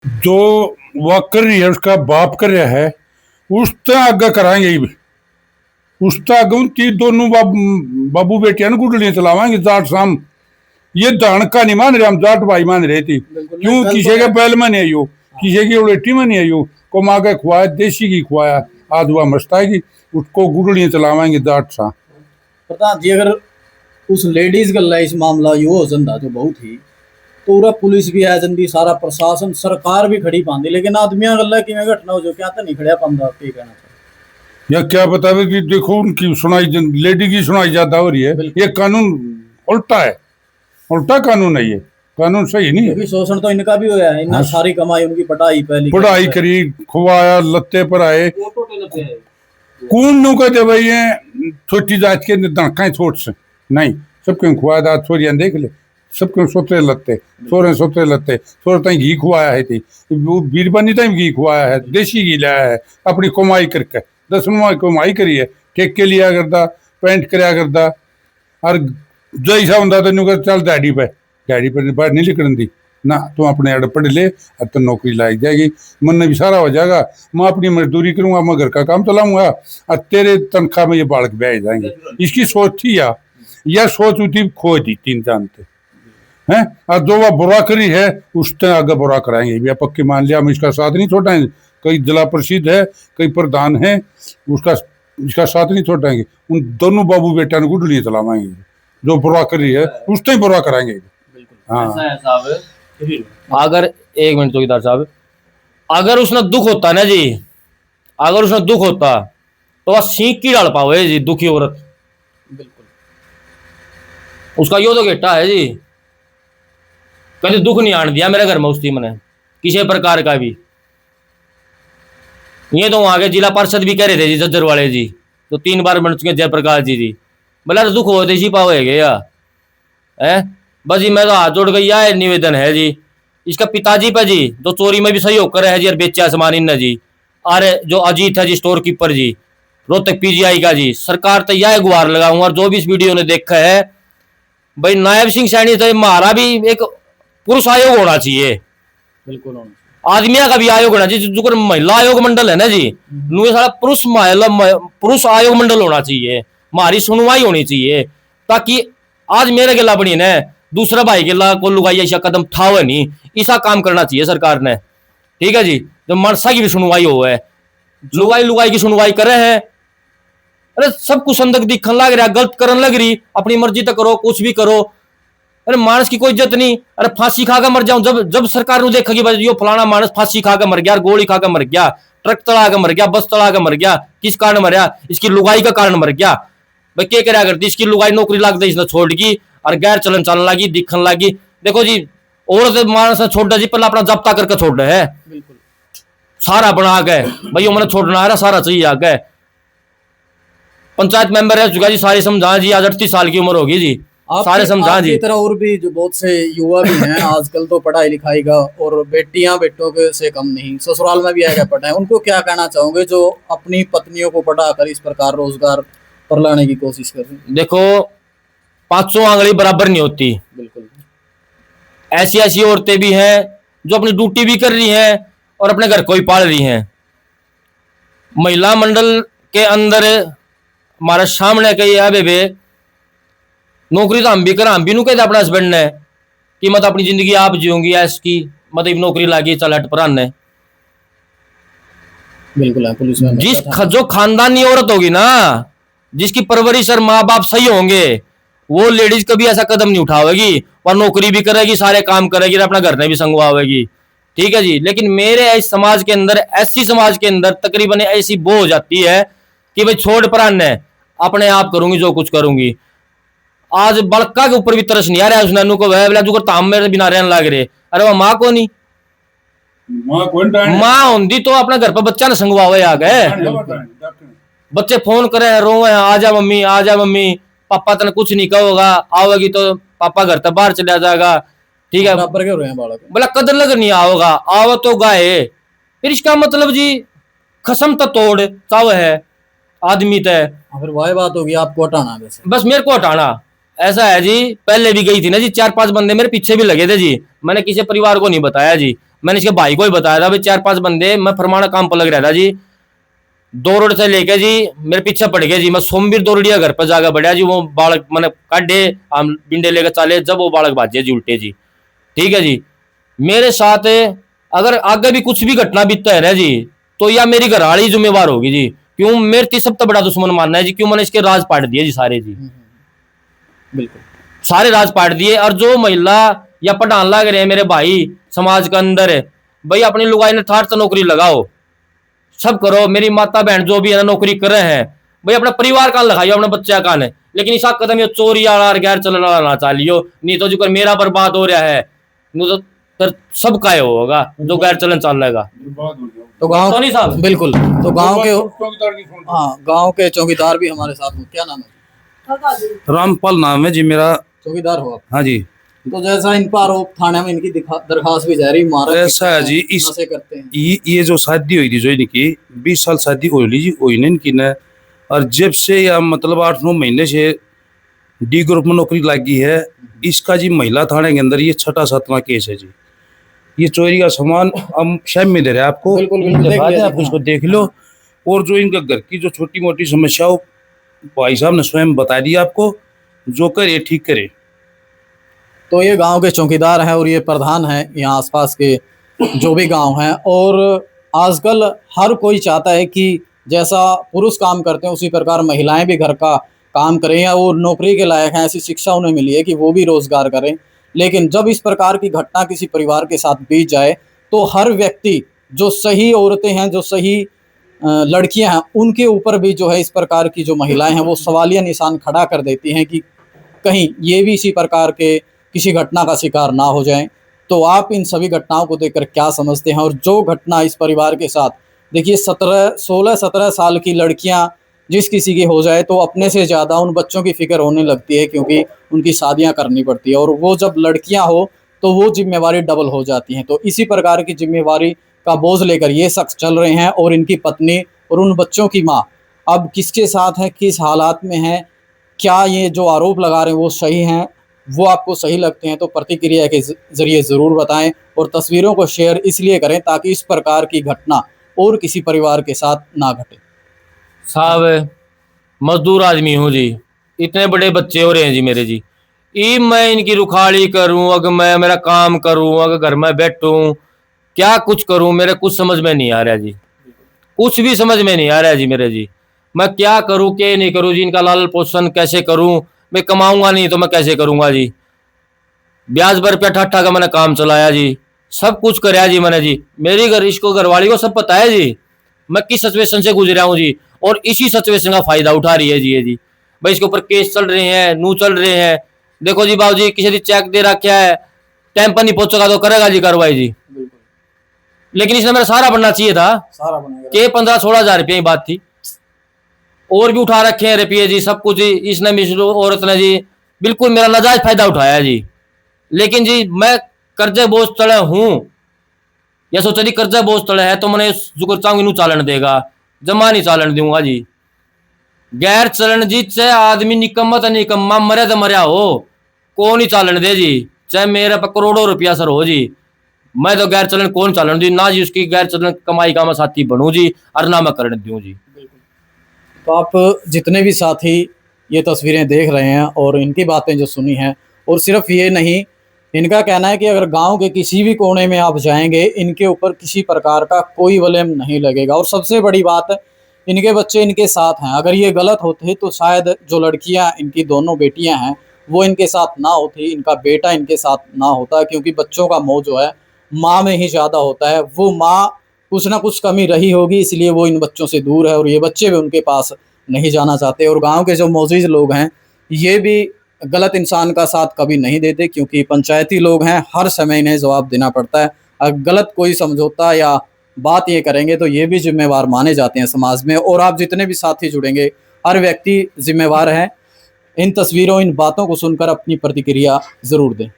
जो वह कर रही है उसका बाप कर रहा है उससे आगे कराएंगे ही। उससे आगे उनकी दोनों बाबू बेटियां गुडलियां चलावाएंगे जाट शाम। ये धान का नहीं मान रहे, हम जाट भाई मान रहे थे। क्यों किसी के बैल में नहीं आई हो, किसी की उलेटी में नहीं आई हो, को माँ के खुआया देसी की खुआया आज वह मस्ताएगी उसको गुडलियां चलावाएंगे जाट सा। प्रधान जी अगर उस लेडीज गल्ला इस मामला यो हो जंदा तो बहुत ही तो पूरा पुलिस भी आ जंदी, सारा प्रशासन सरकार भी खड़ी पांदी, लेकिन आदमियां गल्ला की घटना हो जो क्या तो नहीं खड़िया पांदा। आप कहना चाहिए या क्या बतावे कि देखो उनकी सुनाई लेडी की सुनाई ज्यादा हो रही है। ये कानून उल्टा है, उल्टा कानून है, ये कानून सही नहीं है। शोषण तो इनका भी हुआ है, इन्ना सारी कमाई उनकी पढ़ाई पढ़ाई करी खुवाया लत्ते पर आए कौन नु कहते भाई ये छोटी जात के दणका छोट से नहीं सबके खुआया दात छोरियां देख ले सबके सोते लत्ते सोते लत्ते सोरे ताई घी खुआया है थी बीरबानी ताई घी खुआया है देसी घी लाया है अपनी कमाई करके 10 कमाई करी है ठेके लिया करता पेंट कराया करता और जो ऐसा होंगे तेन चल दिहाड़ी पर बाहर नहीं निकलन दी ना तुम अपने अड़ पढ़ ले अब तो नौकरी लाग जाएगी मन भी सारा हो जाएगा मैं अपनी मजदूरी करूंगा मैं घर का काम चलाऊंगा और तेरे तनख्वाह में ये बालक ब्याह जाएंगे। इसकी सोच थी या सोच थी खो दी तीन जानते हैं। और जो वह बुरा करी है उससे आगे बुरा कराएंगे भैया पक्की मान लिया हम इसका साथ नहीं छोड़ाएंगे। कई जिला परिषद है कई प्रधान है उसका इसका साथ नहीं छोड़ाएंगे। उन दोनों बाबू बेटा ने गुडलियां चलावाएंगे जो बुरा करी है उससे ही बुरा कराएंगे। हाँ अगर एक मिनट चौकीदार साहब अगर उसने दुख होता ना जी, अगर उसने दुख होता तो वह सीख की डाल पाओ जी दुखी औरत। बिल्कुल उसका यो तो गेटा है जी कभी दुख नहीं आने दिया मेरे घर में उसकी मैंने किसी प्रकार का भी। ये तो वहां के जिला पार्षद भी कह रहे थे जी जज्जर वाले जी तो 3 बार बन चुके जयप्रकाश जी बोला दुख हो देसी पाओ है बस जी मैं तो हाथ जोड़ गई है निवेदन है जी इसका पिताजी पे जी जो चोरी में भी सहयोग करे है जी और बेचा सामान इन जी। और जो अजीत है जी स्टोर कीपर जी रोहतक पीजीआई का जी सरकार तो यह गुहार लगाऊंगा और जो भी इस वीडियो ने देखा है भाई नायब सिंह सैनी तो हमारा भी एक पुरुष आयोग होना चाहिए। बिल्कुल आदमिया का भी आयोग होना चाहिए जो महिला आयोग मंडल है ना जी सारा पुरुष आयोग मंडल होना चाहिए। हमारी सुनवाई होनी चाहिए ताकि आज मेरे गिला बनी ने दूसरा भाई गिला को लुगाई ऐसा कदम उठावे नहीं ऐसा काम करना चाहिए सरकार ने। ठीक है जी जो मनसा की भी सुनवाई हो है लुगाई की सुनवाई करे है। अरे सब कुछ संदक दिखन लग रहा गलत करन लग रही अपनी मर्जी तक करो कुछ भी करो। अरे मानस की कोई इज्जत नहीं। अरे फांसी खा कर मर जाऊं जब सरकार ने देखा कि भाई यो फलाना मानस फांसी खा कर मर गया गोली खा कर मर गया ट्रक तड़ा कर मर गया बस तड़ा कर मर गया किस कारण मरया इसकी लुगाई का कारण मर गया भाई क्या क्या करती इसकी लुगाई नौकरी लाग दे इसने छोड़ गी और गैर चलन चलन लगी दिखन लगी। देखो जी औरत मानस छोड़ जी पहले अपना जब्ता करके छोड़ है सारा बना गए भाई मैंने छोड़ना है सारा चाहिए आ गए। पंचायत मेंबर रह चुका जी सारे समझा जी आज 38 साल की उम्र होगी जी सारे समझा जी। तरह और भी जो बहुत से युवा भी हैं आजकल तो पढ़ाई लिखाई का और बेटियां बेटों के से कम नहीं ससुराल में भी आगे पढ़े उनको क्या कहना चाहोगे जो अपनी पत्नियों को पढ़ाकर इस प्रकार रोजगार पर लाने की कोशिश कर रहे हैं। देखो 500 आंगली बराबर नहीं होती। बिल्कुल ऐसी औरतें भी हैं जो अपनी ड्यूटी भी कर रही हैं और अपने घर को ही पाल रही हैं। महिला मंडल के अंदर हमारे सामने कही है बेबे नौकरी तो हम भी करा हम भी नू कहते अपने हस्बैंड ने कि मत अपनी जिंदगी आप जियोगी ऐसी मतलब नौकरी लागी चल हट पर ने। बिल्कुल है पुलिस में जिस जो खानदानी औरत होगी ना जिसकी परवरिश और माँ बाप सही होंगे वो लेडीज कभी ऐसा कदम नहीं उठावेगी और नौकरी भी करेगी सारे काम करेगी और अपना घर में भी संगवावेगी। ठीक है जी लेकिन मेरे इस समाज के अंदर ऐसी समाज के अंदर तकरीबन ऐसी वो हो जाती है कि भाई छोड़ पर अपने आप करूंगी जो कुछ करूंगी। आज बड़का के ऊपर भी तरस नहीं आ रहा है उस नन्नू को वह बोला जो ताम मेरे बिना रहने लग रहे। अरे वह माँ को नहीं माँ होंगी तो अपना घर पर बच्चा ने संगवावे आ गए बच्चे फोन करे रोवे आजा मम्मी पापा तने कुछ नहीं कहोगा आओगी तो पापा घर तक बाहर चला जाएगा। ठीक है बोला कदर लग नहीं आओगा आओ तो गाए फिर इसका मतलब जी खसम तो तोड़ चाव है आदमी तय फिर वही बात होगी आपको हटाना बस मेरे को हटाना ऐसा है जी। पहले भी गई थी ना जी 4-5 बंदे मेरे पीछे भी लगे थे जी मैंने किसी परिवार को नहीं बताया जी मैंने इसके भाई को ही बताया था भाई 4-5 बंदे, मैं फरमाना काम पर लग रहा था जी, 2 रोड से लेके जी मेरे पीछे पड़ गए जी। मैं सोमवीर दौड़िया घर पर जाकर बढ़िया जी, वो बालक मैंने काटे, हम बिंडे लेकर चाले, जब वो बालक भाजे जी उल्टे जी। ठीक है जी, मेरे साथ अगर आगे भी कुछ भी घटना बीतता है ना जी, तो या मेरी घरवाली जिम्मेवार होगी जी। क्यों, मेरे सबसे बड़ा दुश्मन मानना है जी, क्यों मैंने इसके राज पाट दिए जी सारे जी, बिल्कुल। सारे राज पाट दिए। और जो महिला या पढ़ान लग रहे हैं मेरे भाई समाज के अंदर, भाई अपनी लुगाई ने ठाट से नौकरी लगाओ, सब करो। मेरी माता बहन जो भी है ना नौकरी कर रहे हैं, भाई अपना परिवार का लगाइयो, अपने बच्चे का ने। लेकिन इस कदम ये चोरी वाला गैर चलन वाला ना चालियो, नहीं तो जो मेरा बर्बाद हो रहा है, नहीं तो सबका होगा जो गैर चलन चल रहेगा। तो गांव, सोनी साहब, बिल्कुल, तो गांव के, हाँ, गांव के चौकीदार भी हमारे साथ हैं। क्या नाम है? रामपाल नाम है जी मेरा। चौकीदार हो आप? हाँ जी। तो जैसा इन पर आरोप थाने में इनकी दरखास्त भी जारी, मारा ऐसा है जी, इस नशे करते हैं। ये जो शादी हुई थी जो इनकी 20 साल शादी हो ली जी, हुई ना इनकी ने। और जब से या मतलब 8-9 महीने से डी ग्रुप में नौकरी लगी है। इसका जी महिला थाने के अंदर ये 6-7वां केस है जी। ये चोरी का सामान हम शाम में दे रहे हैं आपको, बिल्कुल, बिल्कुल, दिखा देख दें, लिया आप उसको देख लो। और जो इनका घर की जो छोटी मोटी समस्याओं भाई साहब ने स्वयं बता दी आपको, जो करे ठीक करे। तो ये गांव के चौकीदार हैं और ये प्रधान हैं यहाँ आसपास के जो भी गांव हैं। और आजकल हर कोई चाहता है कि जैसा पुरुष काम करते हैं उसी प्रकार महिलाएं भी घर का काम करें, या वो नौकरी के लायक हैं, ऐसी शिक्षा उन्हें मिली है कि वो भी रोजगार करें। लेकिन जब इस प्रकार की घटना किसी परिवार के साथ बीत जाए, तो हर व्यक्ति, जो सही औरतें हैं, जो सही लड़कियां हैं, उनके ऊपर भी जो है इस प्रकार की जो महिलाएं हैं वो सवालिया निशान खड़ा कर देती हैं कि कहीं ये भी इसी प्रकार के किसी घटना का शिकार ना हो जाएं। तो आप इन सभी घटनाओं को देखकर क्या समझते हैं? और जो घटना इस परिवार के साथ, देखिए 16-17 साल की लड़कियां जिस किसी की हो जाए तो अपने से ज़्यादा उन बच्चों की फिक्र होने लगती है, क्योंकि उनकी शादियां करनी पड़ती है। और वो जब लड़कियां हो तो वो जिम्मेवारी डबल हो जाती हैं। तो इसी प्रकार की जिम्मेवारी का बोझ लेकर ये शख्स चल रहे हैं। और इनकी पत्नी और उन बच्चों की माँ अब किसके साथ है, किस हालात में है, क्या ये जो आरोप लगा रहे हैं वो सही हैं, वो आपको सही लगते हैं तो प्रतिक्रिया के जरिए ज़रूर बताएं। और तस्वीरों को शेयर इसलिए करें ताकि इस प्रकार की घटना और किसी परिवार के साथ ना घटे। साहब मजदूर आदमी हूँ जी, इतने बड़े बच्चे हो रहे हैं जी मेरे जी, ई मैं इनकी रुखाड़ी करूँ, अगर मैं मेरा काम करूँ, अगर घर में बैठूँ, क्या कुछ करूँ, मेरे कुछ समझ में नहीं आ रहा जी, कुछ भी समझ में नहीं आ रहा जी मेरे जी। मैं क्या करूँ क्या नहीं करूँ जी, इनका लालन पोषण कैसे करूँ? मैं कमाऊंगा नहीं तो मैं कैसे करूँगा जी? ब्याज पर रुपया ठट्ठा का मैंने काम चलाया जी, सब कुछ कराया जी मैंने जी। मेरी घर इसको घरवाली को सब पता है जी मैं किस सिचुएशन से गुजरा हूँ जी, और इसी सिचुएशन का फायदा उठा रही है जी ये जी। भाई इसके ऊपर केस चल रहे हैं, नू चल रहे हैं। देखो जी बाबू जी, किसी ने चेक दे रखा है, टाइम पर नहीं पहुंचेगा तो करेगा जी कार्रवाई जी। लेकिन इसने मेरा सारा बनना चाहिए था, सारा बनेगा के 15-16 हजार रुपये की बात थी। और भी उठा रखे हैं रुपये जी, सब कुछ जी। इसने मिश्र औरत ने जी बिल्कुल मेरा नाजायज फायदा उठाया जी। लेकिन जी मैं कर्जे बोझ तले हूँ, या सोचा जी कर्जा बोझ तले है तो मैंने जुकर चाहूंगी नू चालन देगा, जमा नहीं चालन दूंगा जी। गैर चलन जी, चाहे आदमी निकम्मा तो निकम्मा, मरे तो मरिया हो, को नहीं चालन दे जी, चाहे मेरे पर करोड़ों रुपया सर हो जी। मैं तो गैर चलन कौन चालन दी ना जी, उसकी गैर चलन कमाई का मैं साथी बनूं जी, और ना मैं करने दूं जी। तो आप जितने भी साथी ये तस्वीरें देख रहे हैं और इनकी बातें जो सुनी हैं, और सिर्फ ये नहीं, इनका कहना है कि अगर गांव के किसी भी कोने में आप जाएंगे, इनके ऊपर किसी प्रकार का कोई ब्लेम नहीं लगेगा। और सबसे बड़ी बात, इनके बच्चे इनके साथ हैं। अगर ये गलत होते तो शायद जो लड़कियां, इनकी दोनों बेटियां हैं, वो इनके साथ ना होती, इनका बेटा इनके साथ ना होता। क्योंकि बच्चों का मोह जो है माँ में ही ज़्यादा होता है। वो माँ कुछ ना कुछ कमी रही होगी, इसलिए वो इन बच्चों से दूर है, और ये बच्चे भी उनके पास नहीं जाना चाहते। और गांव के जो मौजूद लोग हैं, ये भी गलत इंसान का साथ कभी नहीं देते, क्योंकि पंचायती लोग हैं, हर समय इन्हें जवाब देना पड़ता है। अगर गलत कोई समझौता या बात ये करेंगे तो ये भी जिम्मेवार माने जाते हैं समाज में। और आप जितने भी साथी जुड़ेंगे, हर व्यक्ति जिम्मेवार है। इन तस्वीरों, इन बातों को सुनकर अपनी प्रतिक्रिया ज़रूर दें।